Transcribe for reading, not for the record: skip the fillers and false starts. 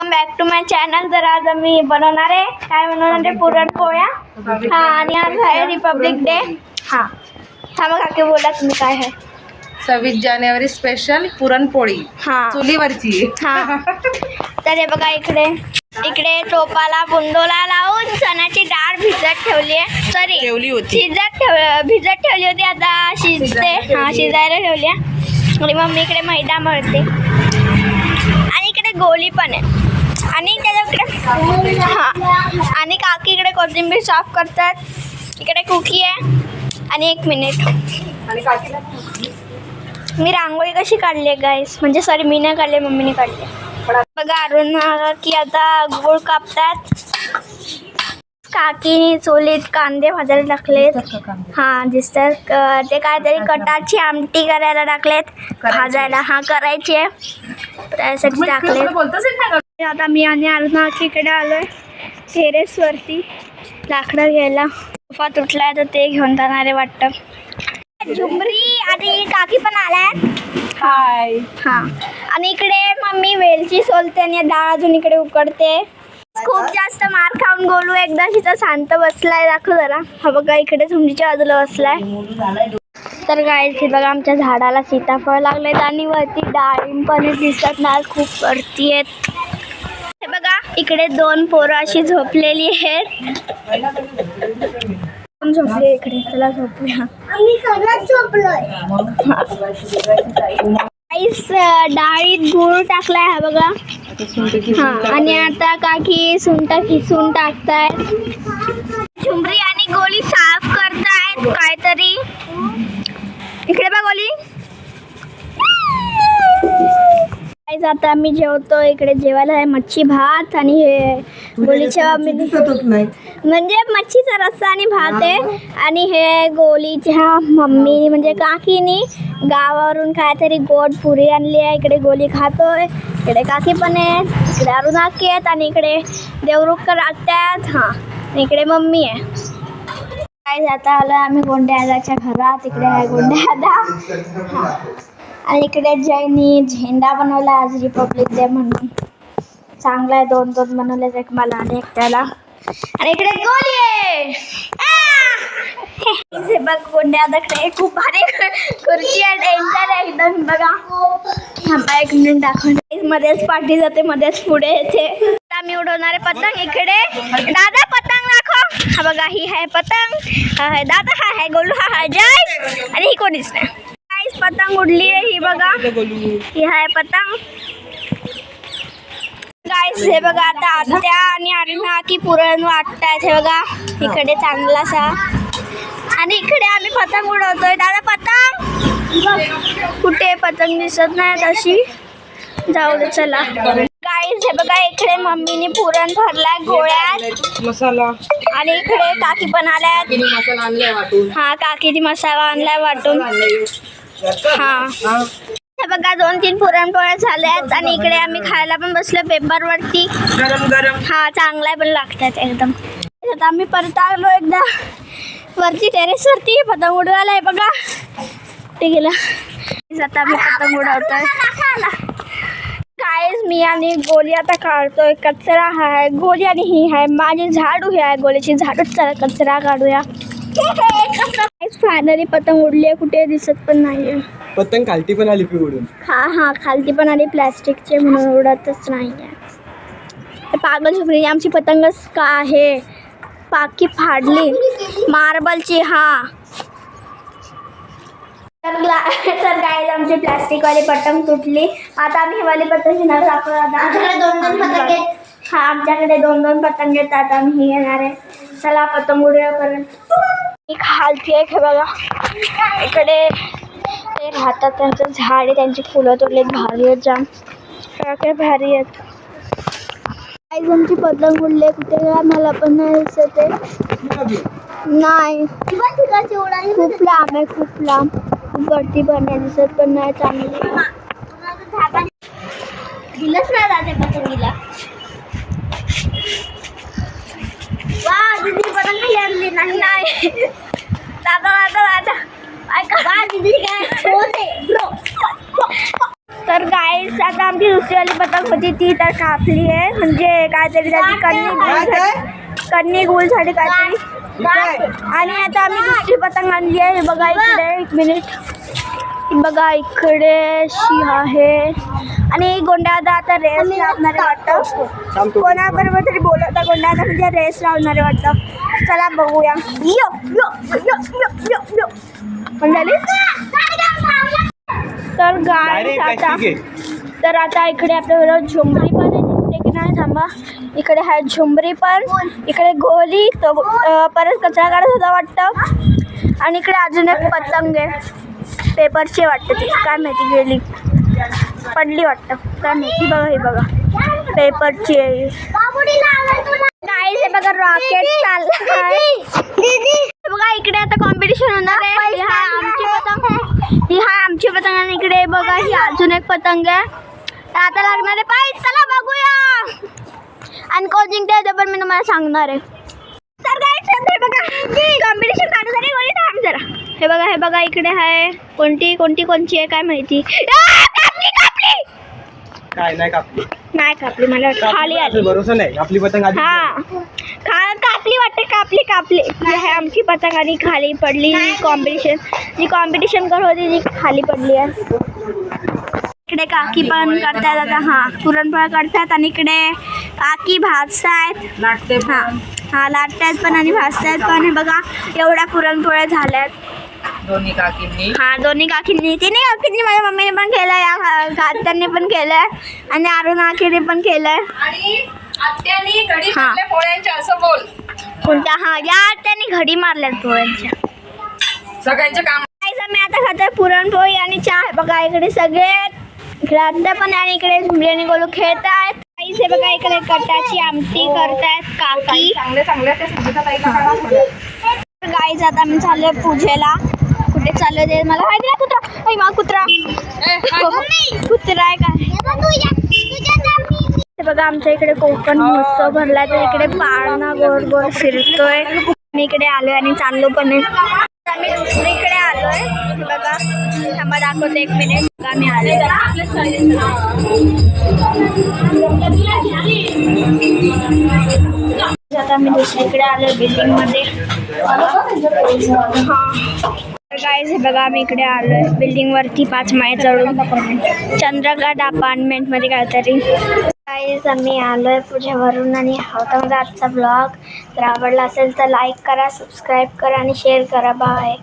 Back to my channel. तर आज आम्ही बनवणार आहे काय बनवणार आहे पुरणपोळ्या. हा आणि आज आहे रिपब्लिक डे. हा थांबा काकी बोला तुम्ही काय आहे. 26 जानेवारी स्पेशल पुरणपोळी हा चुलीवरची. हा तर हे बघा इकडे इकडे टोपाला बुंदोला लावून चण्याची डाळ भिजत ठेवली आहे. सॉरी भिजत ठेवली होती. आता शिजते. हा शिजायला ठेवली आहे. आणि मम्मी इकडे मैदा मळते आणि इकडे गोली पण आहे आणि त्याच्याकडे हां आणि काकी इकडे कोथिंबीर साफ करतात. इकडे कुकी आहे आणि 1 मिनिट आणि काकीला मी रांगोळी कशी काढली आहे गाईस. म्हणजे सॉरी मी नाही काढली, मम्मीने काढली. बघा अरुण की आता गुळ कापतात. काकीने चोलीत कांदे भाजायला टाकलेत. हां दिसतात. ते काहीतरी कटाची आमटी करायला टाकलेत भाजायला. हा करायची आहे त्यासाठी टाकलेत. आता मी आणि अरुणा इकडे आलोय टेरेसवरती लाकडं घ्यायला. सोफा तुटलाय तर ते घेऊन जाणार आहे वाटतं. झुमरी आणि काकी पण आल्यात. हाय. हां आणि इकडे मम्मी वेलची सोलते आणि डाळ अजून इकडे उकडते. खूप जास्त मार खाऊन गोलू एकदा तिचा शांत बसलाय. दाखव जरा. हा बघा इकडे झुमरीच्या बाजूला बसलाय. तर गाईस हे बघा आमच्या झाडाला सीताफळ लागलेत आणि वरती डाळिंब पण दिसत ना खूप वरती आहेत. हे बघा इकडे 2 पोरं अशी झोपलेली आहेत. झोपली इकडे. चला झोपूया. आम्ही सगळं झोपलोय. डाळीत गूळ टाकलाय हा बघा. हा आणि आता काकी सुंठ किसून टाकतायत. झुमरी आणि गोली साफ करतायत काहीतरी. इकडे बघ गोली. आता आम्ही जेवतो. इकडे जेवायला आहे मच्छी भात आणि हे गोलीच्या म्हणजे मच्छीचा रस्सा आणि भात आहे. आणि हे गोलीच्या मम्मी म्हणजे काकीनी गावावरून काहीतरी गोड पुरी आणली आहे. इकडे गोली खातोय. इकडे काकी पण आहे. इकडे अरुण काकी आहेत आणि इकडे देवरुखकर आत्यात. हां इकडे मम्मी आहे. काय जाता आलं आम्ही गोंड्याच्या घरात. इकडे आहे गोंड्यादा. आणि इकडे जयनी झेंडा बनवला आज रिपब्लिक डे म्हणून. चांगला आहे. 2 बनवले. एक मला आणि एक त्याला. आणि इकडे गोली आहे. बघ गोंड्यादाकडे खूप भारी खुर्ची आहे. डेंजर आहे एकदम. बघा थांबा 1 मिनिट दाखवते. मध्येच पाठी जाते मध्येच पुढे येते. आम्ही उडवणारे पतंग. इकडे दादा पतंग दाखव. हा बघा ही आहे पतंग. हा आहे दादा. हा आहे गोलू. हा आहे जय. आणि ही कोणीच नाही. पतंग उडली आहे ही बघा. ही आहे पतंग. गाईस हे बघा आता आत्या आणि अरुणा की पुरण वाटतायत. हे बघा इकडे चांगलासा. आणि इकडे आम्ही पतंग उडवतोय. दादा पतंग कुठे पतंग दिसत नाही तशी. जाऊ दे चला. गाईस हे बघा इकडे मम्मीने पुरण भरलाय गोळ्यात मसाला. आणि इकडे काकी पण आल्यात. हा काकीने मसाला आणलाय वाटून. हा हे बघा 2-3 पुरणपोळ्या झाल्यात. आणि इकडे आम्ही खायला पण बसलो पेपरवरती. हा चांगला पण लागतात एकदम. आता आम्ही परत आलो एकदा वरती टेरेसवरती पतंग उडवायला. आहे बघा ते गेला. आता आम्ही पतंग उडवतोय. गाईस मी आणि गोली आता काढतोय. कचरा आहे गोली आणि ही आहे माझी झाडू. ही आहे गोलीची झाडू. चला कचरा काढूया. फायनली पतंग उडली आहे. कुठे दिसत पण नाही. पतंग खालती पण आली उडून. हा खालती पण आली प्लॅस्टिकचे म्हणून उडतच नाही आहे. पागल झुमरी आमची पतंगच का आहे पाकी फाडली मार्बलची. हा तर गाईज आमची प्लॅस्टिकवाली पतंग तुटली. आता आम्ही वाली पतंग घेणार. आमच्याकडे 2 पतंग आहेत. हा आमच्याकडे 2 पतंग आहेत. आता आम्ही ही घेणार आहे. चला पतंग उडूया पर्यंत. खालती आहे हे बघा. इकडे ते राहतात त्यांचं झाड आहे. त्यांची फुलं तोडलेत. भारी आहेत जाम. काय भारी आहेत. काही जणची पतंग उडले कुठे काय मला पण नाही दिसत आहे. नाही खूप लांब आहे. खूप लांब. खूप वरती पण नाही दिसत पण नाही चांगली. दिलंच नाही दादा पतंगीला. वा दीदी पतंग आणली नाही. दादा दादा दादा ऐका दीदी काय तर गाय गाईस आता आमची दुसरीवाली पतंग होती ती तर कापली आहे, म्हणजे काहीतरी त्याची कन्नी गुल झाली काहीतरी. आणि आता आम्ही दुसरी पतंग आणली आहे. हे बघा इकडे, एक मिनिट, बघा इकडे अशी आहे. आणि गोंड्यादा आता रेस लावणारे वाटतं, कोणाबरोबर तरी बोलवता गोंड्यादा म्हणजे रेस लावणारे वाटतं. चला बघूया. यो यो यो यो यो यो पण झाली. तर गाय आता इकडे आपल्याबरोबर झुंबरी पण आहे, दिसते की नाही थांबा. इकडे आहे झुंबरी पण, इकडे गोली तो परत कचरा काढत होता वाटतं. आणि इकडे अजून एक पतंग आहे पेपरची वाटतं, ती काय माहिती गेली पडली वाटतं काय माहिती. बघा हे बघा पेपरची आहे. काय हे बघा रॉकेट चाललं आहे. बघा इकडे आता कॉम्पिटिशन होणार आहे. ही आहे आमची पतंग, ही आहे आमची पतंग. आणि इकडे बघा ही अजून एक पतंग आहे. आता लागणार आहे पाय. चला बघूया आणि कोण जिंकते ते पण मी तुम्हाला सांगणार आहे. तर काय बघा कॉम्पिटिशन काढू तरी बोली थांब जरा. हे बघा इकडे आहे. कोणची आहे काय माहिती. काय नाही कापली, नाही कापली, मला वाटतं खाली आली. भरोसा नाही आपली पतंग आधी. कापली वाटते, कापली. ही आहे आमची पतंग आणि खाली पडली. जी कॉम्पिटिशन करत होती ती खाली पडली आहे. इकडे काकी पण करतात आता, हां पुरणपोळ्या करतात. आणि इकडे काकी भाजतायत, लाटते हां लाटतायत पण आणि भाजतायत पण. हे बघा एवढ्या पुरणपोळ्या झाल्यात दोन्ही काकींनी. हां दोन्ही काकींनी, तिन्ही काकींनी, माझ्या मम्मीने पण केलं आहे, घात्यांनी पण केलं आहे आणि अरुण काकीने पण केलं आहे. आणि आत्यानी घडी हा. मारल्या पोळ्यांच्या असं बोल. कोणत्या? हां या त्यांनी घडी मारल्यात पोळ्यांच्या. सगळ्यांचे काम. मी आता खाते पुरणपोळी आणि चहा. बघा इकडे सगळे इकडे आत्या पण आणि इकडे झुंबरी आणि गोलू खेळत आहेत. हे बघा इकडे कटाची आमटी करतायत काकी. चांगल्या त्या संगीता ताईला काढा थोडं. गाईज आता आम्ही चाललोय पूजेला. कुठे चाललोय ते मला माहिती नाही. कुत्रा, मा कुत्रा आहे काय. हे बघा आमच्या इकडे कोकण महोत्सव भरलाय, तर इकडे पाळणा गोल गोल फिरतोय. मी इकडे आलोय आणि चाललो पण आहे. आम्ही दुसरीकडे आलोय. हे बघा थांबा दाखवते एक मिनिट. आम्ही आलोय आता आम्ही दुसरीकडे आलोय बिल्डिंग मध्ये. गाईज हे बघा आम्ही इकडे आलोय बिल्डिंग वरती 5 माळे चढून चंद्रगड अपार्टमेंट मध्ये काहीतरी. गाईज आम्ही आलोय पूजेवरून आणि हा होता माझा आजचा ब्लॉग. जर आवडला असेल तर लाईक करा, सबस्क्राईब करा आणि शेअर करा. बाय.